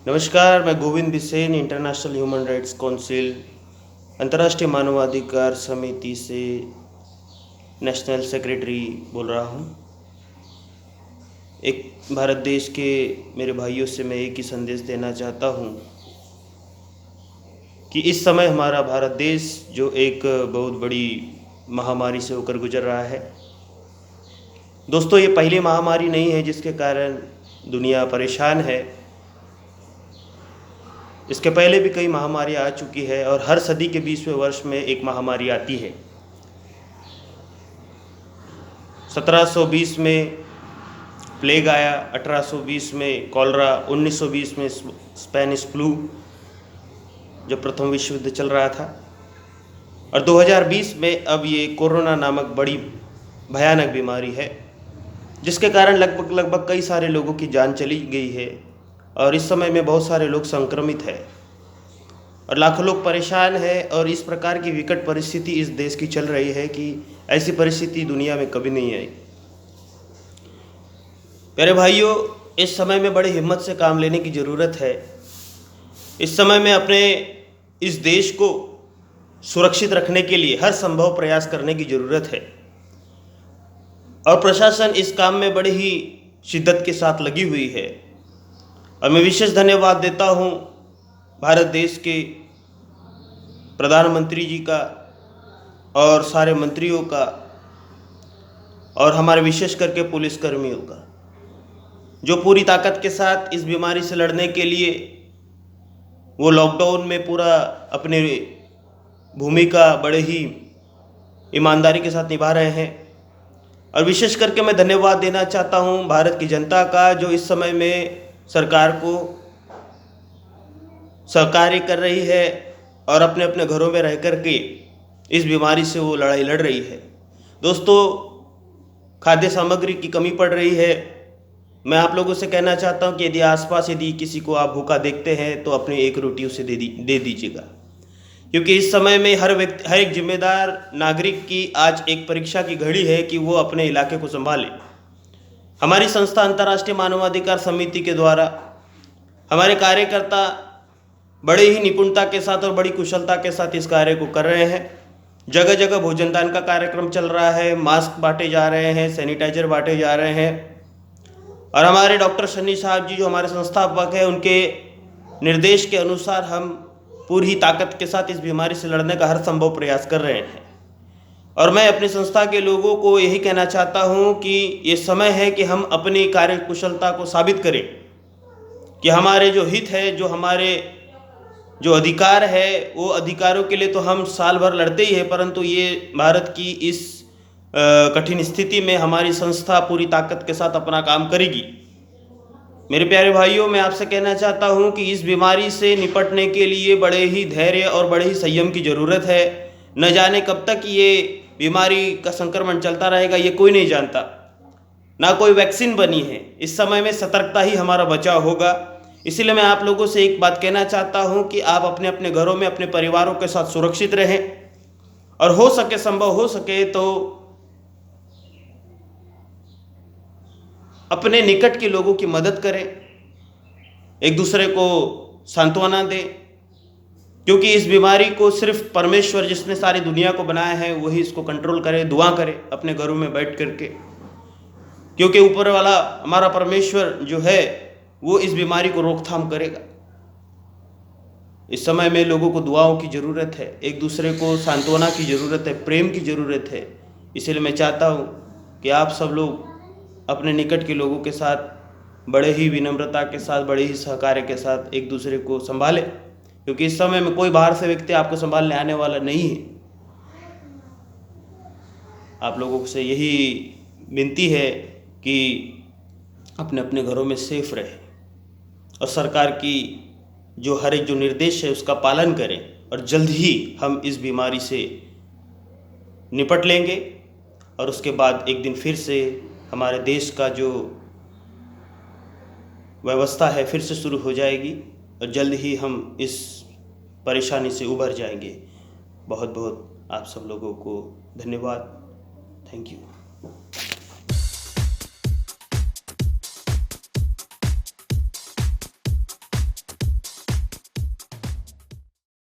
नमस्कार, मैं Govind Bisen international human rights council अंतर्राष्ट्रीय मानवाधिकार समिति से नेशनल सेक्रेटरी बोल रहा हूँ। एक भारत देश के मेरे भाइयों से मैं एक ही संदेश देना चाहता हूँ कि इस समय हमारा भारत देश जो एक बहुत बड़ी महामारी से होकर गुजर रहा है। दोस्तों, ये पहली महामारी नहीं है जिसके कारण दुनिया परेशान है। इसके पहले भी कई महामारी आ चुकी है और हर सदी के 20वें वर्ष में एक महामारी आती है। 1720 में प्लेग आया, 1820 में कॉलरा, 1920 में स्पेनिश फ्लू जो प्रथम विश्व युद्ध चल रहा था, और 2020 में अब ये कोरोना नामक बड़ी भयानक बीमारी है जिसके कारण लगभग कई सारे लोगों की जान चली गई है और इस समय में बहुत सारे लोग संक्रमित हैं और लाखों लोग परेशान हैं। और इस प्रकार की विकट परिस्थिति इस देश की चल रही है कि ऐसी परिस्थिति दुनिया में कभी नहीं आई। प्यारे भाइयों, इस समय में बड़ी हिम्मत से काम लेने की ज़रूरत है। इस समय में अपने इस देश को सुरक्षित रखने के लिए हर संभव प्रयास करने की ज़रूरत है और प्रशासन इस काम में बड़ी ही शिद्दत के साथ लगी हुई है। और मैं विशेष धन्यवाद देता हूं भारत देश के प्रधानमंत्री जी का और सारे मंत्रियों का और हमारे विशेष करके पुलिसकर्मियों का, जो पूरी ताकत के साथ इस बीमारी से लड़ने के लिए वो लॉकडाउन में पूरा अपनी भूमिका बड़े ही ईमानदारी के साथ निभा रहे हैं। और विशेष करके मैं धन्यवाद देना चाहता हूं भारत की जनता का, जो इस समय में सरकार को सहकार्य कर रही है और अपने अपने घरों में रह कर के इस बीमारी से वो लड़ाई लड़ रही है। दोस्तों, खाद्य सामग्री की कमी पड़ रही है। मैं आप लोगों से कहना चाहता हूं कि यदि आसपास यदि किसी को आप भूखा देखते हैं तो अपनी एक रोटी उसे दे दीजिएगा, क्योंकि इस समय में हर एक जिम्मेदार नागरिक की आज एक परीक्षा की घड़ी है कि वो अपने इलाके को संभाले। हमारी संस्था अंतर्राष्ट्रीय मानवाधिकार समिति के द्वारा हमारे कार्यकर्ता बड़े ही निपुणता के साथ और बड़ी कुशलता के साथ इस कार्य को कर रहे हैं। जगह जगह भोजन दान का कार्यक्रम चल रहा है, मास्क बांटे जा रहे हैं, सैनिटाइजर बांटे जा रहे हैं। और हमारे डॉक्टर सन्नी साहब जी जो हमारे संस्थापक हैं, उनके निर्देश के अनुसार हम पूरी ताकत के साथ इस बीमारी से लड़ने का हर संभव प्रयास कर रहे हैं। और मैं अपनी संस्था के लोगों को यही कहना चाहता हूं कि ये समय है कि हम अपनी कार्य कुशलता को साबित करें कि हमारे जो हित है, जो हमारे जो अधिकार है, वो अधिकारों के लिए तो हम साल भर लड़ते ही हैं, परंतु ये भारत की इस कठिन स्थिति में हमारी संस्था पूरी ताकत के साथ अपना काम करेगी। मेरे प्यारे भाइयों, मैं आपसे कहना चाहता हूं कि इस बीमारी से निपटने के लिए बड़े ही धैर्य और बड़े ही संयम की ज़रूरत है। न जाने कब तक ये बीमारी का संक्रमण चलता रहेगा, ये कोई नहीं जानता। ना कोई वैक्सीन बनी है। इस समय में सतर्कता ही हमारा बचाव होगा। इसीलिए मैं आप लोगों से एक बात कहना चाहता हूं कि आप अपने अपने घरों में अपने परिवारों के साथ सुरक्षित रहें और हो सके, संभव हो सके तो अपने निकट के लोगों की मदद करें, एक दूसरे को सांत्वना दें, क्योंकि इस बीमारी को सिर्फ परमेश्वर जिसने सारी दुनिया को बनाया है वही इसको कंट्रोल करे। दुआ करें अपने घरों में बैठ करके, क्योंकि ऊपर वाला हमारा परमेश्वर जो है वो इस बीमारी को रोकथाम करेगा। इस समय में लोगों को दुआओं की ज़रूरत है, एक दूसरे को सांत्वना की ज़रूरत है, प्रेम की ज़रूरत है। इसलिए मैं चाहता हूँ कि आप सब लोग अपने निकट के लोगों के साथ बड़े ही विनम्रता के साथ, बड़े ही सहकार्य के साथ एक दूसरे को संभालें, क्योंकि इस समय में कोई बाहर से व्यक्ति आपको संभालने आने वाला नहीं है। आप लोगों से यही विनती है कि अपने अपने घरों में सेफ रहें और सरकार की जो हर एक जो निर्देश है उसका पालन करें, और जल्द ही हम इस बीमारी से निपट लेंगे। और उसके बाद एक दिन फिर से हमारे देश का जो व्यवस्था है फिर से शुरू हो जाएगी और जल्द ही हम इस परेशानी से उभर जाएंगे। बहुत बहुत आप सब लोगों को धन्यवाद। Thank you.